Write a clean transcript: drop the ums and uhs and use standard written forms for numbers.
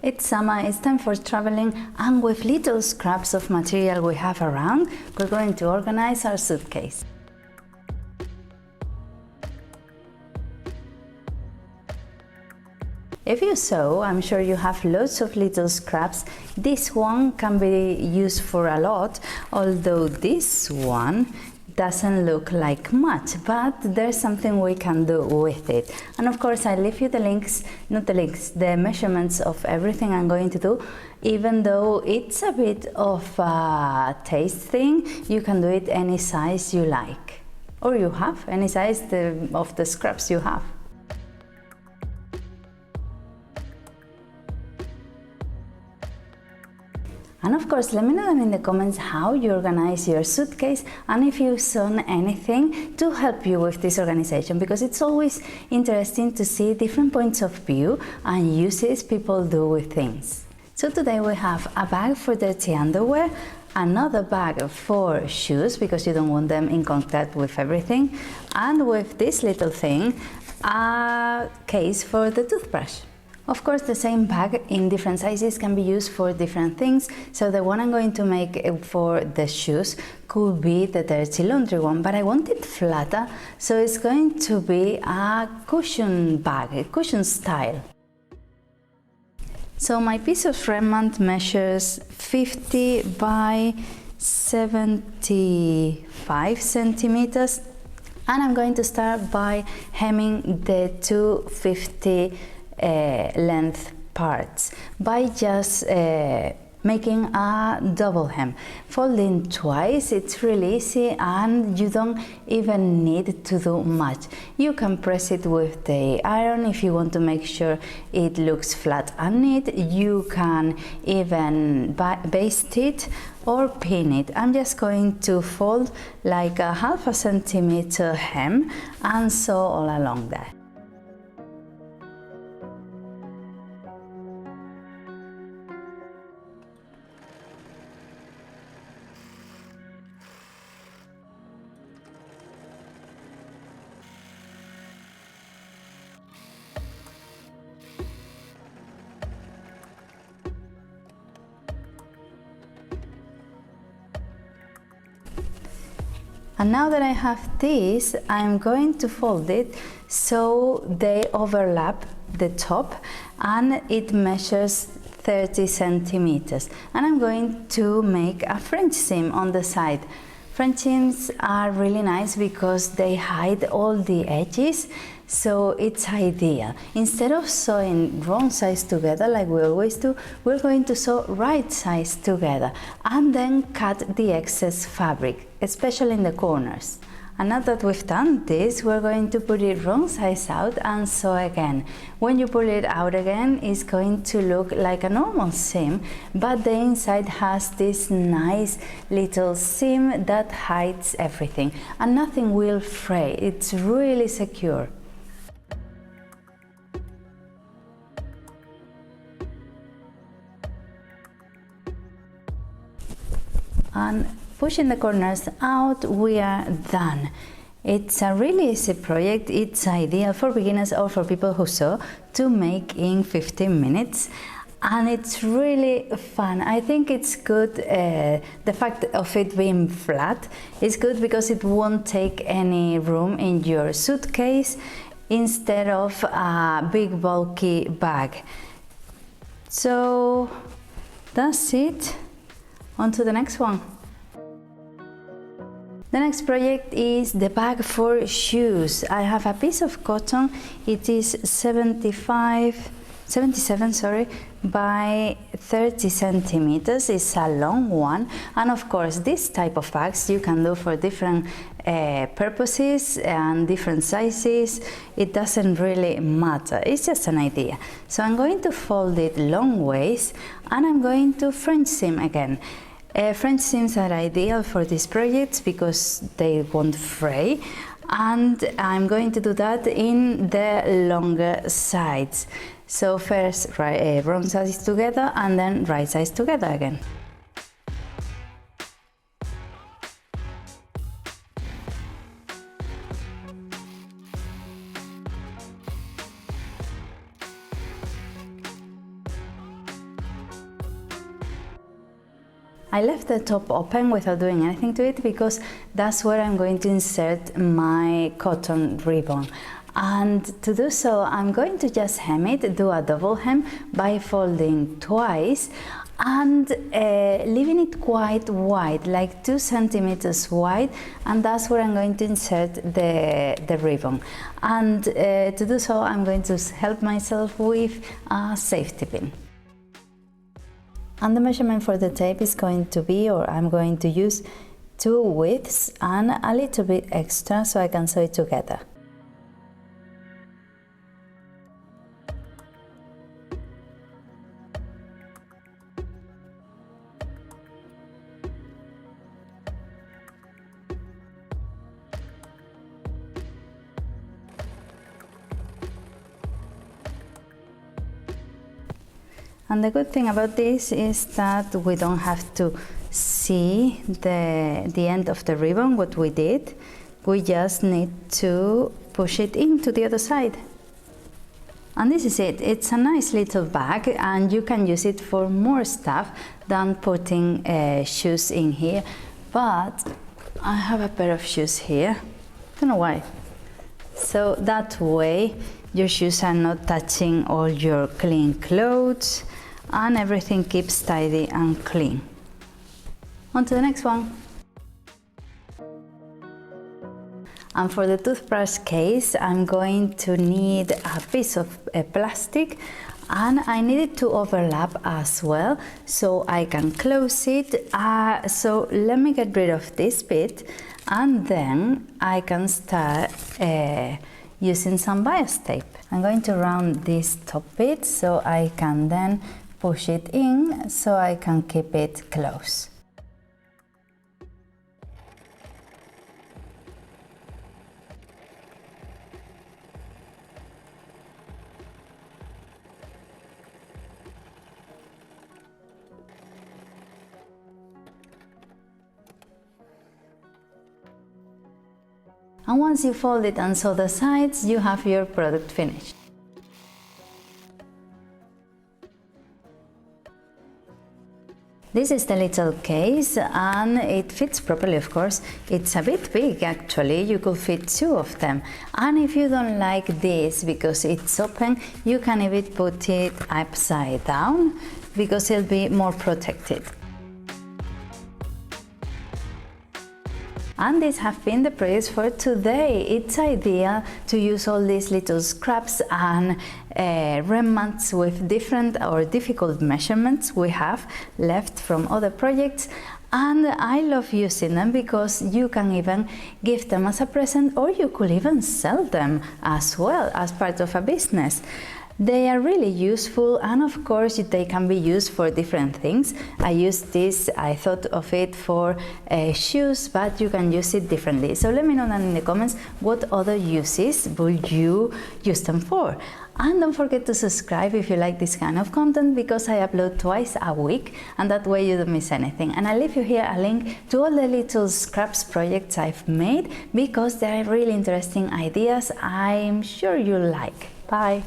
It's summer, it's time for traveling, and with little scraps of material we have around, we're going to organize our suitcase. If you sew, I'm sure you have lots of little scraps. This one can be used for a lot, although this one doesn't look like much, but there's something we can do with it. And of course I leave you the links, not the links, the measurements of everything I'm going to do. Even though it's a bit of a taste thing, you can do it any size you like, or you have any size of the scraps you have. And of course, let me know in the comments how you organize your suitcase and if you've sewn anything to help you with this organization, because it's always interesting to see different points of view and uses people do with things. So today we have a bag for dirty underwear, another bag for shoes because you don't want them in contact with everything, and with this little thing, a case for the toothbrush. Of course, the same bag in different sizes can be used for different things, so the one I'm going to make for the shoes could be the dirty laundry one, but I want it flatter, so it's going to be a cushion bag, a cushion style. So my piece of remnant measures 50 by 75 centimeters, and I'm going to start by hemming the 250 length parts by just making a double hem. Folding twice, it's really easy and you don't even need to do much. You can press it with the iron if you want to make sure it looks flat and neat. You can even baste it or pin it. I'm just going to fold like a half a centimeter hem and sew all along there. And now that I have this, I'm going to fold it so they overlap the top, and it measures 30 centimeters. And I'm going to make a French seam on the side. French seams are really nice because they hide all the edges, so it's ideal. Instead of sewing wrong sides together like we always do, we're going to sew right sides together and then cut the excess fabric, especially in the corners. And now that we've done this, we're going to put it wrong size out and sew again. When you pull it out again, it's going to look like a normal seam, but the inside has this nice little seam that hides everything and nothing will fray. It's really secure. And pushing the corners out, we are done. It's a really easy project. It's ideal for beginners or for people who sew to make in 15 minutes. And it's really fun. I think it's good, the fact of it being flat is good because it won't take any room in your suitcase instead of a big bulky bag. So that's it. On to the next one. The next project is the bag for shoes. I have a piece of cotton. It is 77 by 30 centimeters. It's a long one, and of course this type of bags you can do for different purposes and different sizes. It doesn't really matter, it's just an idea. So I'm going to fold it long ways and I'm going to French seam again. French seams are ideal for these projects because they won't fray, and I'm going to do that in the longer sides. So first wrong sides together and then right sides together again. I left the top open without doing anything to it because that's where I'm going to insert my cotton ribbon. And to do so, I'm going to just hem it, do a double hem by folding twice and leaving it quite wide, like 2 centimeters wide, and that's where I'm going to insert the ribbon. And to do so, I'm going to help myself with a safety pin. And the measurement for the tape is going to be, or I'm going to use 2 widths and a little bit extra so I can sew it together. And the good thing about this is that we don't have to see the end of the ribbon, what we did. We just need to push it into the other side. And this is it. It's a nice little bag and you can use it for more stuff than putting shoes in here. But I have a pair of shoes here. Don't know why. So that way your shoes are not touching all your clean clothes and everything keeps tidy and clean. On to the next one. And for the toothbrush case, I'm going to need a piece of plastic, and I need it to overlap as well so I can close it. So let me get rid of this bit and then I can start using some bias tape. I'm going to round this top bit so I can then push it in so I can keep it close. And once you fold it and sew the sides, you have your product finished. This is the little case and it fits properly, of course. It's a bit big actually, you could fit 2 of them. And if you don't like this because it's open, you can even put it upside down because it'll be more protected. And these have been the products for today. It's ideal to use all these little scraps and remnants with different or difficult measurements we have left from other projects. And I love using them because you can even give them as a present, or you could even sell them as well as part of a business. They are really useful, and of course they can be used for different things. I used this, I thought of it for shoes, but you can use it differently. So let me know down in the comments what other uses would you use them for. And don't forget to subscribe if you like this kind of content, because I upload twice a week and that way you don't miss anything. And I'll leave you here a link to all the little scraps projects I've made because they're really interesting ideas I'm sure you'll like. Bye!